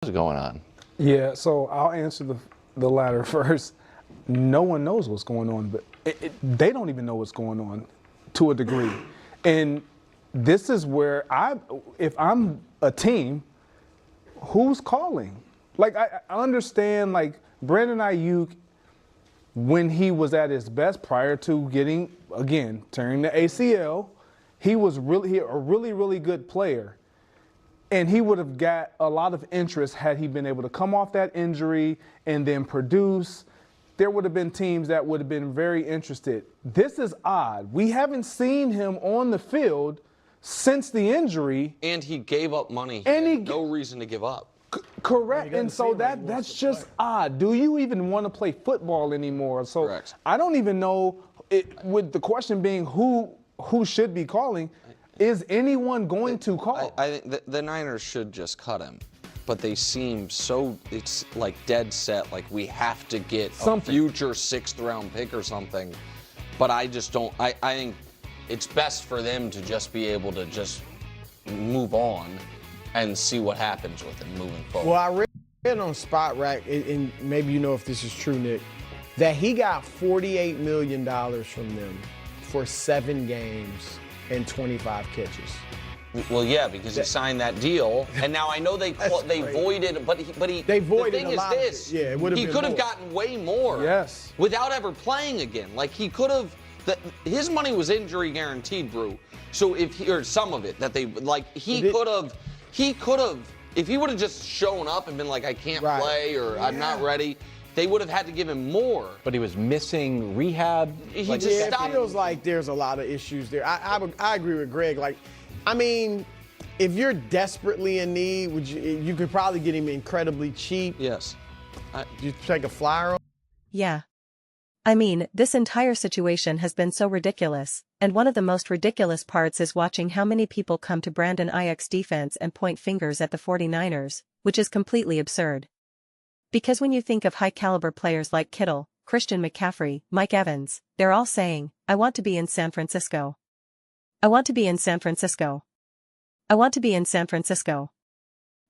What's going on? Yeah, so I'll answer the latter first. No one knows what's going on, but they don't even know what's going on to a degree. And this is where if I'm a team, who's calling? Like, I understand, like, Brandon Aiyuk, when he was at his best prior to getting, again, tearing the ACL, he was a really good player. And he would have got a lot of interest had he been able to come off that injury and then produce. There would have been teams that would have been very interested. This is odd. We haven't seen him on the field since the injury. And he gave up money. And he had no reason to give up. Correct. And so that's just odd. Do you even want to play football anymore? So Correct. I don't even know, with the question being who should be calling, is anyone going to call? I think the Niners should just cut him. But they seem so, it's like dead set, like we have to get Something. a future 6th round pick or something. But I just don't, I think it's best for them to just be able to just move on and see what happens with him moving forward. Well, I read on Spot Rack, and maybe you know if this is true, Nick, that he got $48 million from them for 7 games and 25 catches. Well, yeah, because he signed that deal, and now I know they voided, but he They voided the thing a is lot of this, it. Yeah, it would have he been could have more. gotten way more, Yes, without ever playing again. Like he could have, his money was injury guaranteed, Brew. So if he, or some of it that they like, he could have, if he would have just shown up and been like, I can't play or I'm not ready, they would have had to give him more. But he was missing rehab. He Like, just yeah, stopped. it feels like there's a lot of issues there. I agree with Greg. Like, I mean, if you're desperately in need, you could probably get him incredibly cheap. Yes. You take a flyer on. Yeah. I mean, this entire situation has been so ridiculous, and one of the most ridiculous parts is watching how many people come to Brandon Aiyuk's defense and point fingers at the 49ers, which is completely absurd. Because when you think of high-caliber players like Kittle, Christian McCaffrey, Mike Evans, they're all saying, I want to be in San Francisco. I want to be in San Francisco. I want to be in San Francisco.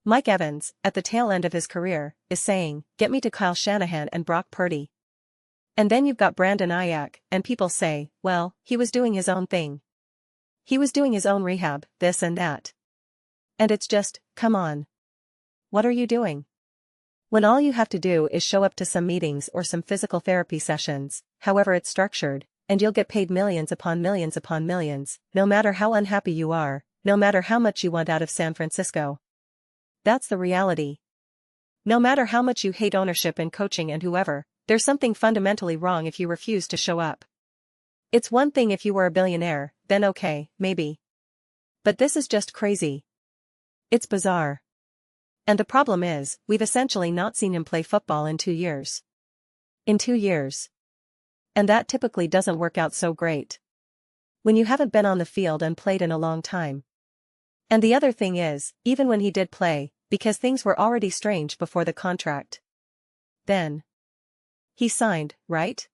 Mike Evans, at the tail end of his career, is saying, get me to Kyle Shanahan and Brock Purdy. And then you've got Brandon Aiyuk, and people say, well, he was doing his own thing. He was doing his own rehab, this and that. And it's just, come on. What are you doing? When all you have to do is show up to some meetings or some physical therapy sessions, however it's structured, and you'll get paid millions upon millions upon millions, no matter how unhappy you are, no matter how much you want out of San Francisco. That's the reality. No matter how much you hate ownership and coaching and whoever, there's something fundamentally wrong if you refuse to show up. It's one thing if you were a billionaire, then okay, maybe. But this is just crazy. It's bizarre. And the problem is, we've essentially not seen him play football in 2 years. In 2 years. And that typically doesn't work out so great. When you haven't been on the field and played in a long time. And the other thing is, even when he did play, because things were already strange before the contract. Then. He signed, right?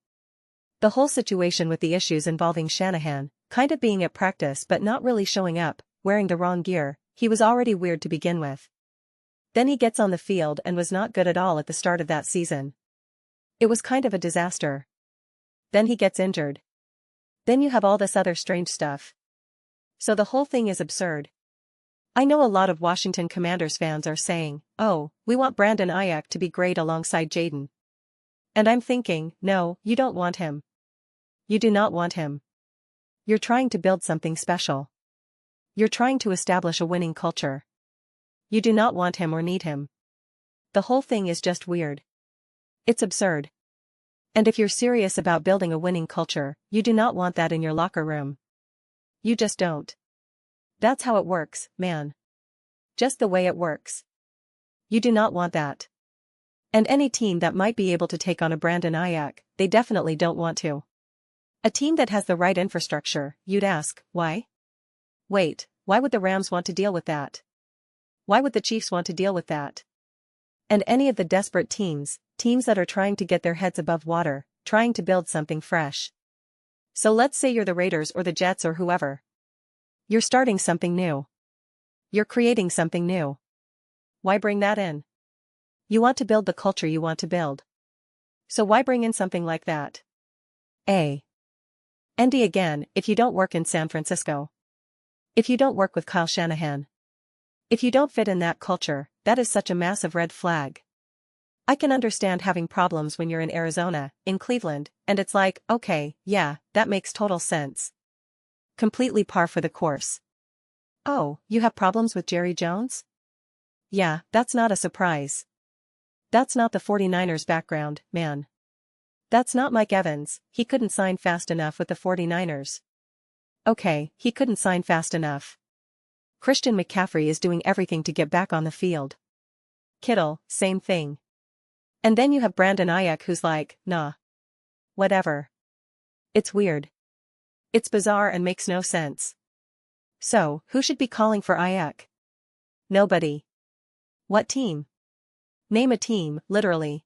The whole situation with the issues involving Shanahan, kind of being at practice but not really showing up, wearing the wrong gear, he was already weird to begin with. Then he gets on the field and was not good at all at the start of that season. It was kind of a disaster. Then he gets injured. Then you have all this other strange stuff. So the whole thing is absurd. I know a lot of Washington Commanders fans are saying, oh, we want Brandon Aiyuk to be great alongside Jaden. And I'm thinking, no, you don't want him. You do not want him. You're trying to build something special. You're trying to establish a winning culture. You do not want him or need him. The whole thing is just weird. It's absurd. And if you're serious about building a winning culture, you do not want that in your locker room. You just don't. That's how it works, man. Just the way it works. You do not want that. And any team that might be able to take on a Brandon Aiyuk, they definitely don't want to. A team that has the right infrastructure, you'd ask, why? Wait, why would the Rams want to deal with that? Why would the Chiefs want to deal with that? And any of the desperate teams that are trying to get their heads above water, trying to build something fresh. So let's say you're the Raiders or the Jets or whoever. You're starting something new. You're creating something new. Why bring that in? You want to build the culture you want to build. So why bring in something like that? Andy again, if you don't work in San Francisco. If you don't work with Kyle Shanahan. If you don't fit in that culture, that is such a massive red flag. I can understand having problems when you're in Arizona, in Cleveland, and it's like, okay, yeah, that makes total sense. Completely par for the course. Oh, you have problems with Jerry Jones? Yeah, that's not a surprise. That's not the 49ers background, man. That's not Mike Evans, he couldn't sign fast enough with the 49ers. Okay, he couldn't sign fast enough. Christian McCaffrey is doing everything to get back on the field. Kittle, same thing. And then you have Brandon Aiyuk who's like, nah. Whatever. It's weird. It's bizarre and makes no sense. So, who should be calling for Aiyuk? Nobody. What team? Name a team, literally.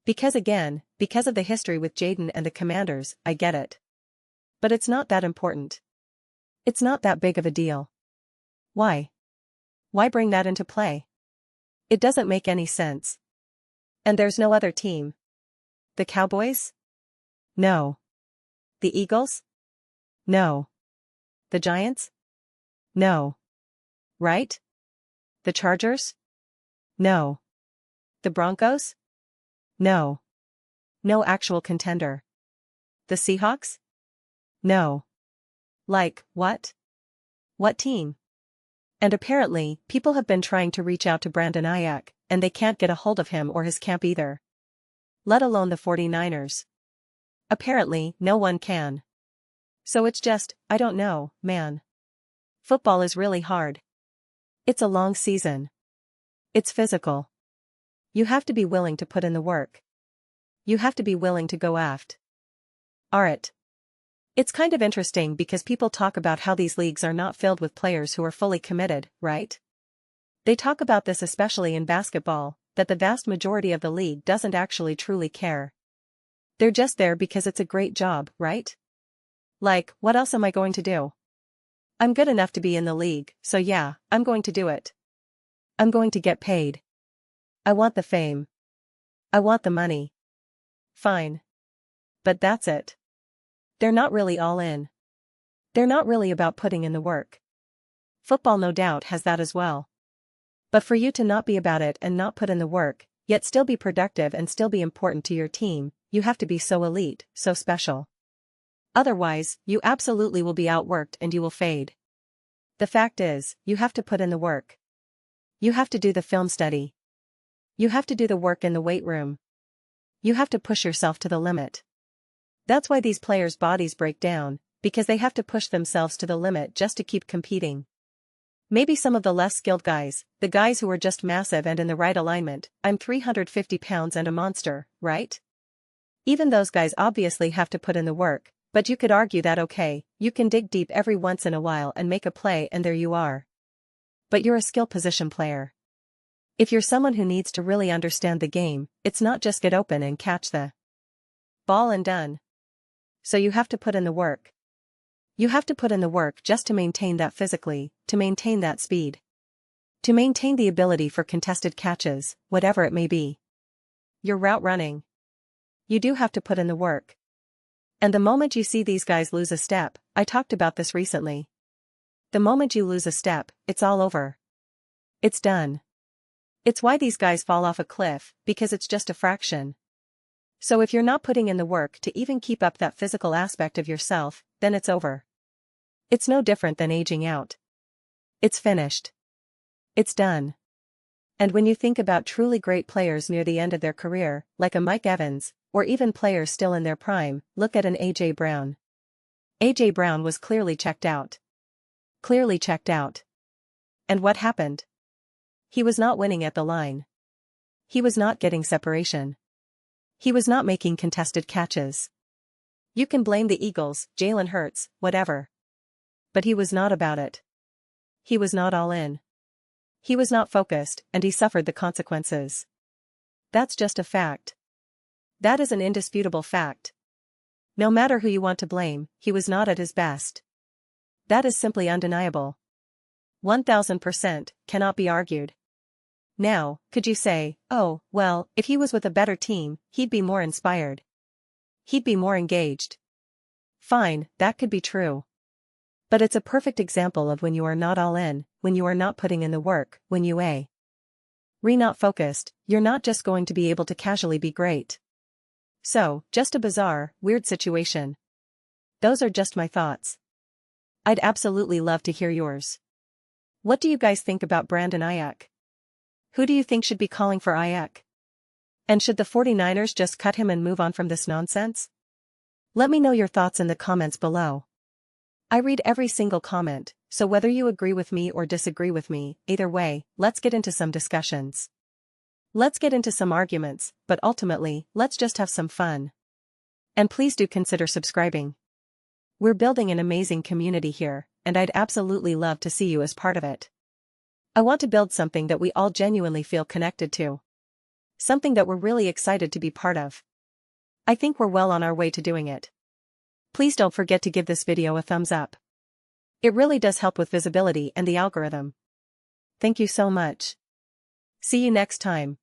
Because of the history with Jaden and the Commanders, I get it. But it's not that important. It's not that big of a deal. Why? Why bring that into play? It doesn't make any sense. And there's no other team. The Cowboys? No. The Eagles? No. The Giants? No. Right? The Chargers? No. The Broncos? No. No actual contender. The Seahawks? No. Like, what? What team? And apparently, people have been trying to reach out to Brandon Aiyuk, and they can't get a hold of him or his camp either. Let alone the 49ers. Apparently, no one can. So it's just, I don't know, man. Football is really hard. It's a long season. It's physical. You have to be willing to put in the work. You have to be willing to go aft. Alright. It's kind of interesting because people talk about how these leagues are not filled with players who are fully committed, right? They talk about this especially in basketball, that the vast majority of the league doesn't actually truly care. They're just there because it's a great job, right? Like, what else am I going to do? I'm good enough to be in the league, so yeah, I'm going to do it. I'm going to get paid. I want the fame. I want the money. Fine. But that's it. They're not really all in. They're not really about putting in the work. Football no doubt has that as well. But for you to not be about it and not put in the work, yet still be productive and still be important to your team, you have to be so elite, so special. Otherwise, you absolutely will be outworked and you will fade. The fact is, you have to put in the work. You have to do the film study. You have to do the work in the weight room. You have to push yourself to the limit. That's why these players' bodies break down, because they have to push themselves to the limit just to keep competing. Maybe some of the less skilled guys, the guys who are just massive and in the right alignment, I'm 350 pounds and a monster, right? Even those guys obviously have to put in the work, but you could argue that okay, you can dig deep every once in a while and make a play and there you are. But you're a skill position player. If you're someone who needs to really understand the game, it's not just get open and catch the ball and done. So you have to put in the work. You have to put in the work just to maintain that physically, to maintain that speed. To maintain the ability for contested catches, whatever it may be. Your route running. You do have to put in the work. And the moment you see these guys lose a step, I talked about this recently. The moment you lose a step, it's all over. It's done. It's why these guys fall off a cliff, because it's just a fraction. So if you're not putting in the work to even keep up that physical aspect of yourself, then it's over. It's no different than aging out. It's finished. It's done. And when you think about truly great players near the end of their career, like a Mike Evans, or even players still in their prime, look at an A.J. Brown. A.J. Brown was clearly checked out. Clearly checked out. And what happened? He was not winning at the line. He was not getting separation. He was not making contested catches. You can blame the Eagles, Jalen Hurts, whatever. But he was not about it. He was not all in. He was not focused, and he suffered the consequences. That's just a fact. That is an indisputable fact. No matter who you want to blame, he was not at his best. That is simply undeniable. 1000% cannot be argued. Now, could you say, oh, well, if he was with a better team, he'd be more inspired. He'd be more engaged. Fine, that could be true. But it's a perfect example of when you are not all in, when you are not putting in the work, when you are not focused, you're not just going to be able to casually be great. So, just a bizarre, weird situation. Those are just my thoughts. I'd absolutely love to hear yours. What do you guys think about Brandon Aiyuk? Who do you think should be calling for Aiyuk? And should the 49ers just cut him and move on from this nonsense? Let me know your thoughts in the comments below. I read every single comment, so whether you agree with me or disagree with me, either way, let's get into some discussions. Let's get into some arguments, but ultimately, let's just have some fun. And please do consider subscribing. We're building an amazing community here, and I'd absolutely love to see you as part of it. I want to build something that we all genuinely feel connected to. Something that we're really excited to be part of. I think we're well on our way to doing it. Please don't forget to give this video a thumbs up. It really does help with visibility and the algorithm. Thank you so much. See you next time.